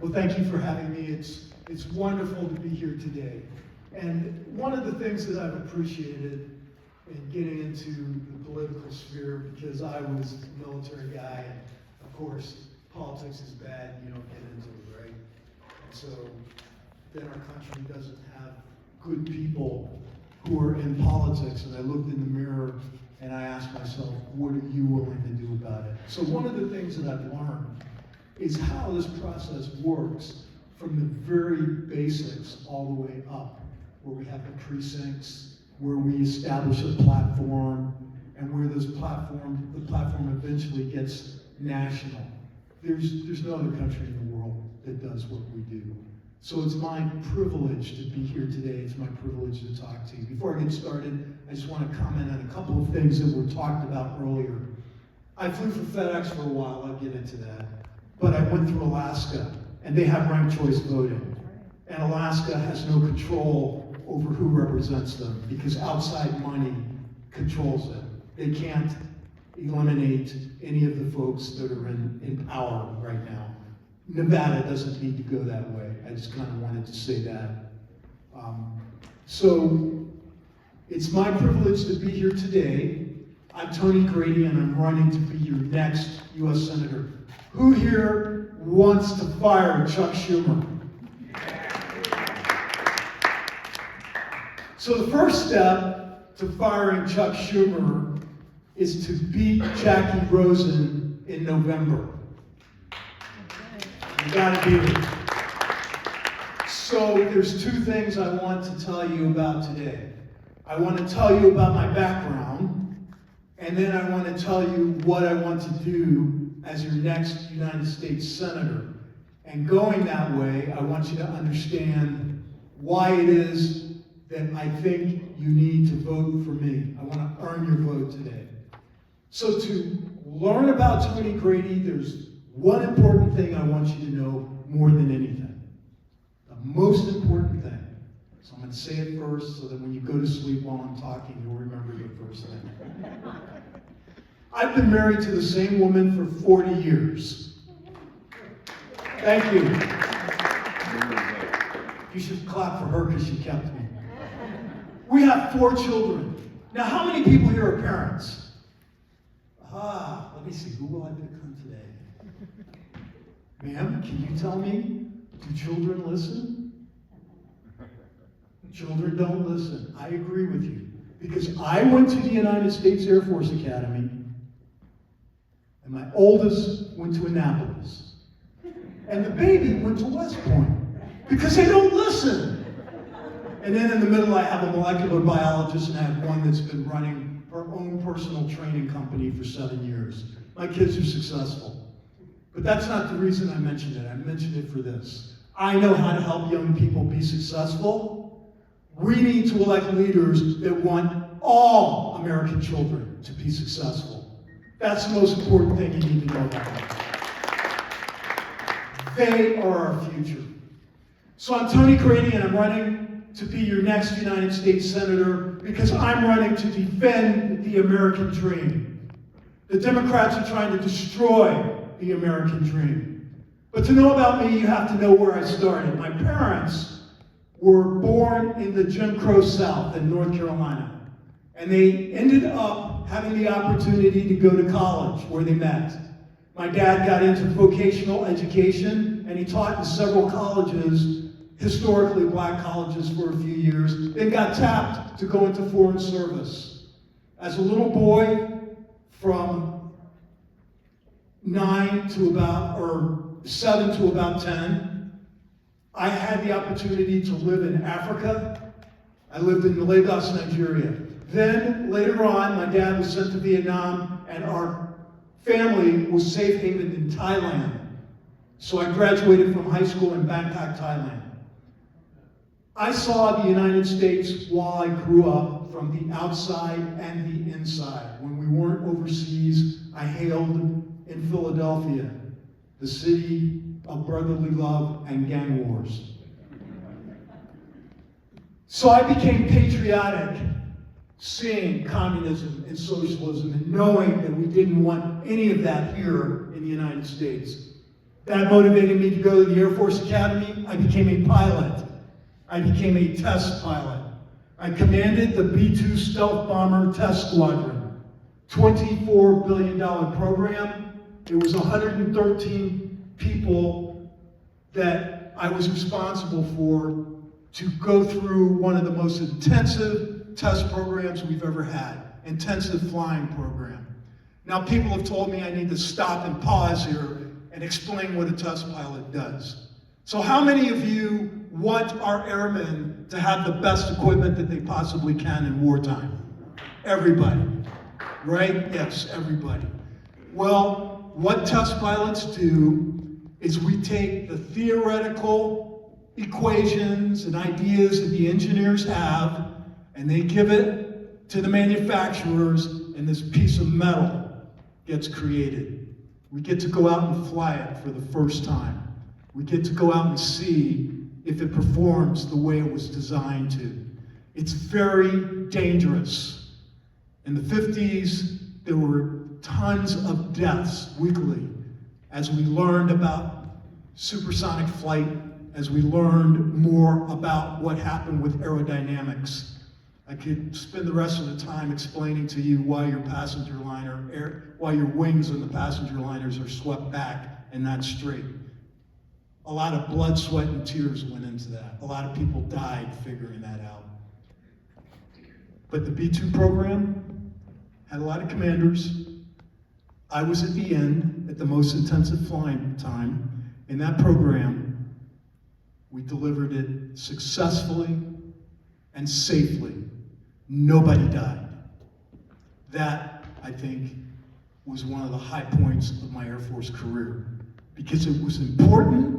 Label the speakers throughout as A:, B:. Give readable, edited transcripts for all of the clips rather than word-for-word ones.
A: Well, thank you for having me. It's wonderful to be here today. And one of the things that I've appreciated in getting into the political sphere, because I was a military guy, and of course, politics is bad, you don't get into it, right? And so then our country doesn't have good people who are in politics, and I looked in the mirror and I asked myself, what are you willing to do about it? So one of the things that I've learned is how this process works from the very basics all the way up, where we have the precincts, where we establish a platform, and where the platform eventually gets national. There's no other country in the world that does what we do. So it's my privilege to be here today. It's my privilege to talk to you. Before I get started, I just want to comment on a couple of things that were talked about earlier. I flew for FedEx for a while, I'll get into that. But I went through Alaska, and they have ranked choice voting. And Alaska has no control over who represents them, because outside money controls it. They can't eliminate any of the folks that are in power right now. Nevada doesn't need to go that way. I just kind of wanted to say that. So it's my privilege to be here today. I'm Tony Grady, and I'm running to be your next U.S. Senator. Who here wants to fire Chuck Schumer? So the first step to firing Chuck Schumer is to beat Jackie Rosen in November. You gotta beat it. So there's two things I want to tell you about today. I want to tell you about my background, and then I want to tell you what I want to do as your next United States Senator. And going that way, I want you to understand why it is that I think you need to vote for me. I want to earn your vote today. So to learn about Tony Grady, there's one important thing I want you to know more than anything. The most important thing. So I'm going to say it first so that when you go to sleep while I'm talking, you'll remember the first thing. I've been married to the same woman for 40 years. Thank you. You should clap for her because she kept me. We have 4 children. Now, how many people here are parents? Let me see, who will I pick on today? Ma'am, can you tell me, do children listen? Children don't listen. I agree with you. Because I went to the United States Air Force Academy, and my oldest went to Annapolis. And the baby went to West Point. Because they don't listen. And then in the middle, I have a molecular biologist, and I have one that's been running her own personal training company for 7 years. My kids are successful. But that's not the reason I mentioned it. I mentioned it for this. I know how to help young people be successful. We need to elect leaders that want all American children to be successful. That's the most important thing you need to know about them. They are our future. So I'm Tony Grady, and I'm running to be your next United States Senator because I'm running to defend the American dream. The Democrats are trying to destroy the American dream. But to know about me, you have to know where I started. My parents were born in the Jim Crow South in North Carolina. And they ended up having the opportunity to go to college where they met. My dad got into vocational education, and he taught in several colleges, historically black colleges, for a few years, then got tapped to go into foreign service. As a little boy, from 7 to about 10, I had the opportunity to live in Africa. I lived in Lagos, Nigeria. Then, later on, my dad was sent to Vietnam, and our family was safe havened in Thailand. So I graduated from high school in Bangkok, Thailand. I saw the United States while I grew up from the outside and the inside. When we weren't overseas, I hailed in Philadelphia, the city of brotherly love and gang wars. So I became patriotic, seeing communism and socialism and knowing that we didn't want any of that here in the United States. That motivated me to go to the Air Force Academy. I became a pilot. I became a test pilot. I commanded the B-2 Stealth Bomber Test Squadron, $24 billion program. It was 113 people that I was responsible for to go through one of the most intensive test programs we've ever had, intensive flying program. Now people have told me I need to stop and pause here and explain what a test pilot does. So how many of you want our airmen to have the best equipment that they possibly can in wartime? Everybody, right? Yes, everybody. Well, what test pilots do is we take the theoretical equations and ideas that the engineers have, and they give it to the manufacturers, and this piece of metal gets created. We get to go out and fly it for the first time. We get to go out and see if it performs the way it was designed to. It's very dangerous. In the 50s, there were tons of deaths weekly as we learned about supersonic flight, as we learned more about what happened with aerodynamics. I could spend the rest of the time explaining to you why your passenger liner, why your wings on the passenger liners are swept back and not straight. A lot of blood, sweat, and tears went into that. A lot of people died figuring that out. But the B-2 program had a lot of commanders. I was at the end, at the most intensive flying time. In that program, we delivered it successfully and safely. Nobody died. That, I think, was one of the high points of my Air Force career, because it was important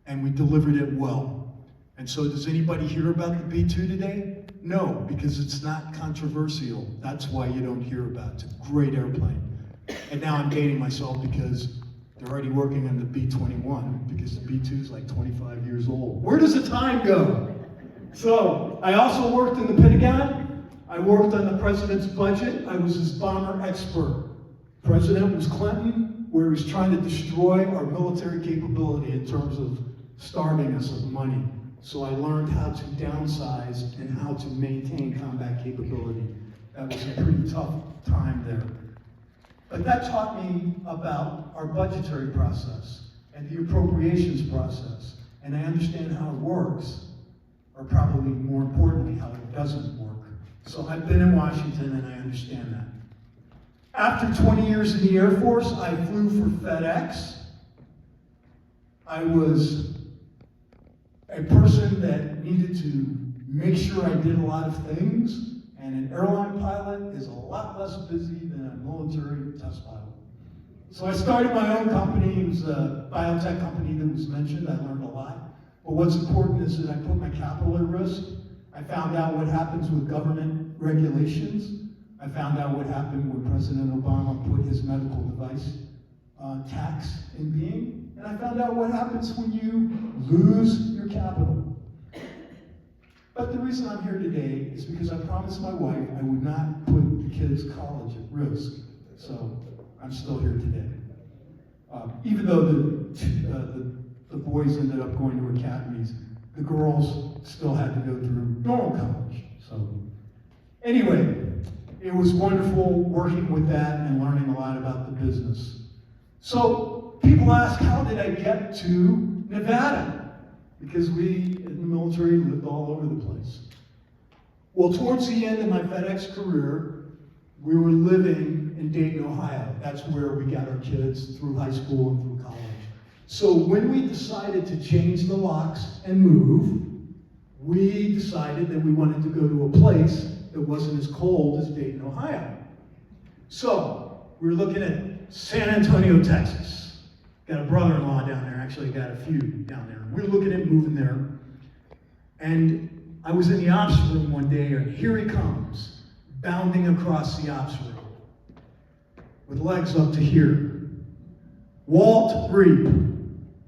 A: and we delivered it well. And so does anybody hear about the B-2 today? No, because it's not controversial. That's why you don't hear about it. It's a great airplane. And now I'm dating myself because they're already working on the B-21, because the B-2 is like 25 years old. Where does the time go? So, I also worked in the Pentagon. I worked on the president's budget. I was his bomber expert. President was Clinton, where he was trying to destroy our military capability in terms of starving us of money. So I learned how to downsize and how to maintain combat capability. That was a pretty tough time there. But that taught me about our budgetary process and the appropriations process. And I understand how it works, or probably more importantly, how it doesn't work. So I've been in Washington and I understand that. After 20 years in the Air Force, I flew for FedEx. I was a person that needed to make sure I did a lot of things, and an airline pilot is a lot less busy than a military test pilot. So I started my own company. It was a biotech company that was mentioned. I learned a lot. But what's important is that I put my capital at risk. I found out what happens with government regulations. I found out what happened when President Obama put his medical device tax in being. And I found out what happens when you lose your capital. But the reason I'm here today is because I promised my wife I would not put the kids' college at risk. So I'm still here today. Even though the boys ended up going to academies, the girls still had to go through normal college. So anyway, it was wonderful working with that and learning a lot about the business. So people ask, how did I get to Nevada? Because we in the military lived all over the place. Well, towards the end of my FedEx career, we were living in Dayton, Ohio. That's where we got our kids through high school and through college. So when we decided to change the locks and move, we decided that we wanted to go to a place that wasn't as cold as Dayton, Ohio. So we were looking at San Antonio, Texas. Got a brother-in-law down there, actually got a few down there. We were looking at moving there. And I was in the ops room one day, and here he comes, bounding across the ops room with legs up to here. Walt Reap,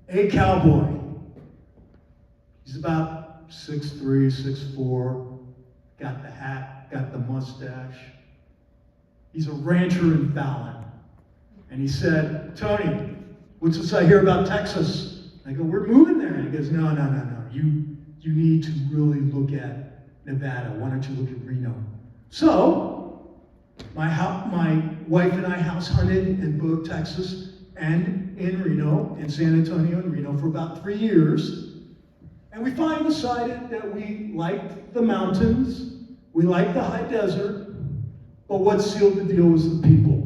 A: a cowboy. He's about 6'3", 6'4", got the hat, got the mustache. He's a rancher in Fallon. And he said, Tony, What's this I hear about Texas? I go, we're moving there. And he goes, no. You need to really look at Nevada. Why don't you look at Reno? So, my wife and I house hunted in both Texas and in Reno, in San Antonio and Reno for about 3 years. And we finally decided that we liked the mountains, we liked the high desert, but what sealed the deal was the people.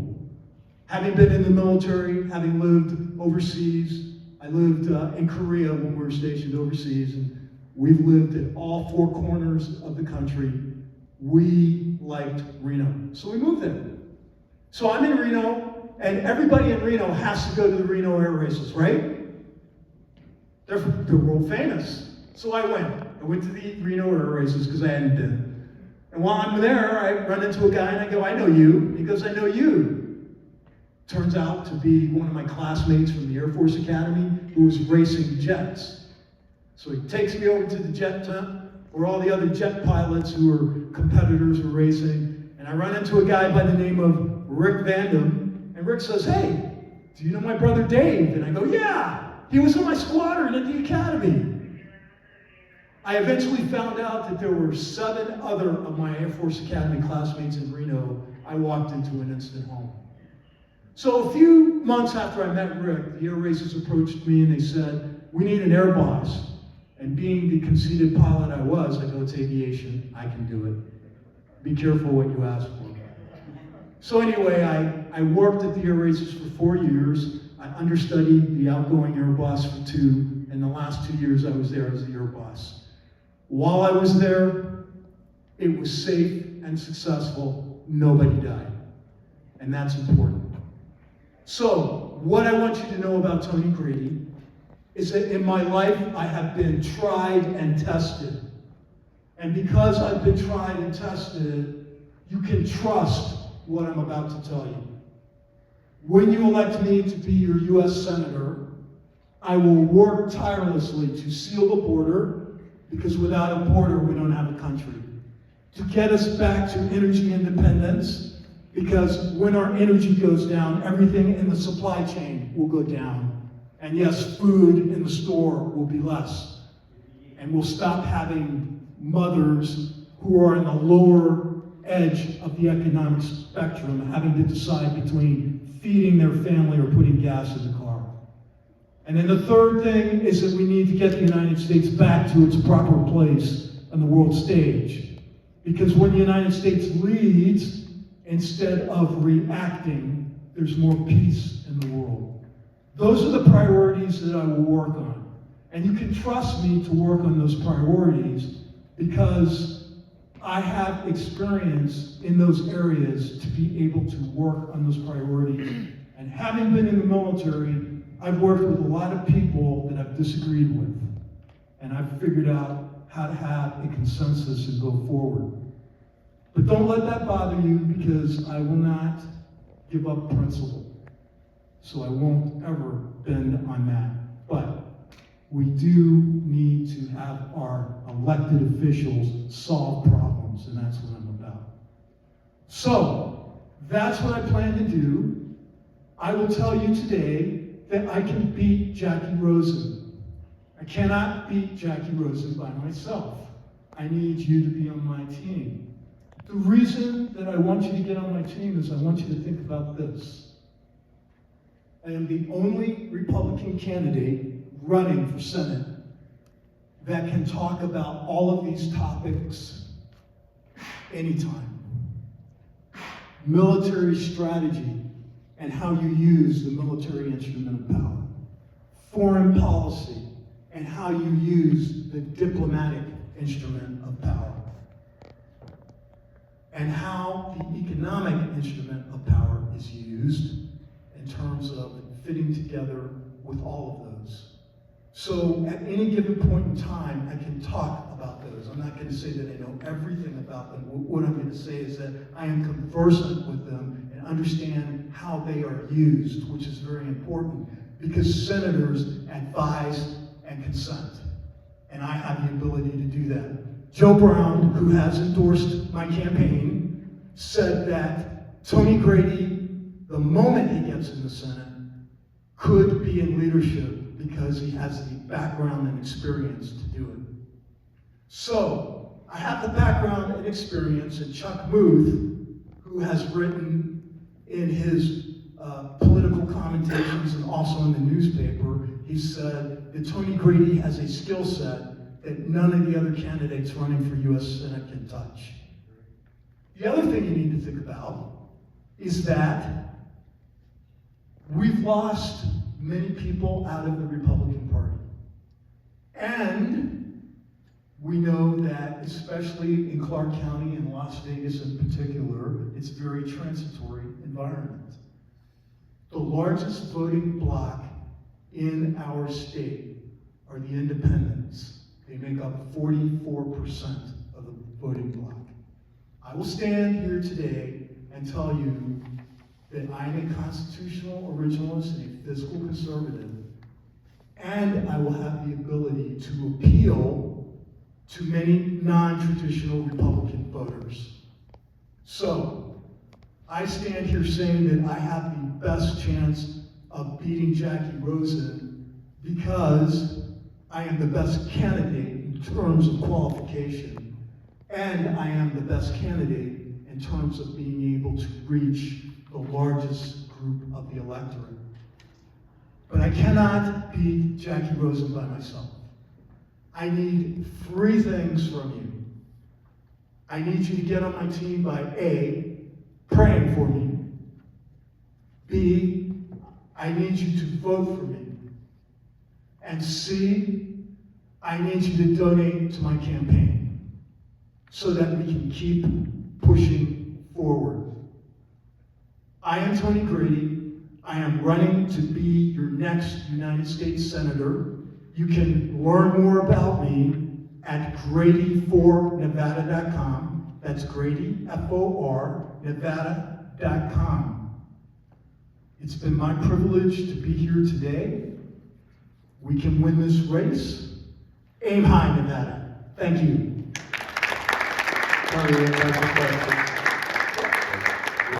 A: Having been in the military, having lived overseas, I lived in Korea when we were stationed overseas, and we've lived in all four corners of the country. We liked Reno, so we moved there. So I'm in Reno, and everybody in Reno has to go to the Reno air races, right? They're world famous. So I went to the Reno air races because I hadn't been. And while I'm there, I run into a guy and I go, I know you. He goes, I know you. Turns out to be one of my classmates from the Air Force Academy who was racing jets. So he takes me over to the jet tent where all the other jet pilots who were competitors were racing. And I run into a guy by the name of Rick Vandam. And Rick says, hey, do you know my brother Dave? And I go, yeah, he was in my squadron at the academy. I eventually found out that there were 7 other of my Air Force Academy classmates in Reno. I walked into an instant home. So a few months after I met Rick, the air races approached me and they said, we need an air boss. And being the conceited pilot I was, I go, it's aviation, I can do it. Be careful what you ask for. So anyway, I worked at the air races for 4 years. I understudied the outgoing air boss for 2, and the last 2 years I was there as the air boss. While I was there, it was safe and successful. Nobody died. And that's important. So, what I want you to know about Tony Grady is that in my life, I have been tried and tested. And because I've been tried and tested, you can trust what I'm about to tell you. When you elect me to be your U.S. Senator, I will work tirelessly to seal the border, because without a border, we don't have a country. To get us back to energy independence, because when our energy goes down, everything in the supply chain will go down. And yes, food in the store will be less. And we'll stop having mothers who are on the lower edge of the economic spectrum having to decide between feeding their family or putting gas in the car. And then the third thing is that we need to get the United States back to its proper place on the world stage. Because when the United States leads, instead of reacting, there's more peace in the world. Those are the priorities that I will work on. And you can trust me to work on those priorities because I have experience in those areas to be able to work on those priorities. And having been in the military, I've worked with a lot of people that I've disagreed with. And I've figured out how to have a consensus and go forward. But don't let that bother you, because I will not give up principle. So I won't ever bend on that. But we do need to have our elected officials solve problems, and that's what I'm about. So, that's what I plan to do. I will tell you today that I can beat Jackie Rosen. I cannot beat Jackie Rosen by myself. I need you to be on my team. The reason that I want you to get on my team is I want you to think about this. I am the only Republican candidate running for Senate that can talk about all of these topics anytime. Military strategy and how you use the military instrument of power. Foreign policy and how you use the diplomatic instrument of power. And how the economic instrument of power is used in terms of fitting together with all of those. So at any given point in time, I can talk about those. I'm not going to say that I know everything about them. What I'm going to say is that I am conversant with them and understand how they are used, which is very important, because senators advise and consent. And I have the ability to do that. Joe Brown, who has endorsed my campaign, said that Tony Grady, the moment he gets in the Senate, could be in leadership because he has the background and experience to do it. So, I have the background and experience, and Chuck Muth, who has written in his political commentations and also in the newspaper, he said that Tony Grady has a skill set that none of the other candidates running for U.S. Senate can touch. The other thing you need to think about is that we've lost many people out of the Republican Party. And we know that, especially in Clark County and Las Vegas in particular, it's a very transitory environment. The largest voting bloc in our state are the independents. They make up 44% of the voting bloc. I will stand here today and tell you that I am a constitutional originalist and a fiscal conservative, and I will have the ability to appeal to many non-traditional Republican voters. So, I stand here saying that I have the best chance of beating Jackie Rosen because I am the best candidate in terms of qualification, and I am the best candidate in terms of being able to reach the largest group of the electorate. But I cannot beat Jackie Rosen by myself. I need 3 things from you. I need you to get on my team by A, praying for me. B, I need you to vote for me. And C, I need you to donate to my campaign so that we can keep pushing forward. I am Tony Grady. I am running to be your next United States Senator. You can learn more about me at Grady4Nevada.com. That's Grady, F-O-R, Nevada.com. It's been my privilege to be here today. We can win this race. Aim high, Nevada. Thank you.
B: Tony, that's a question.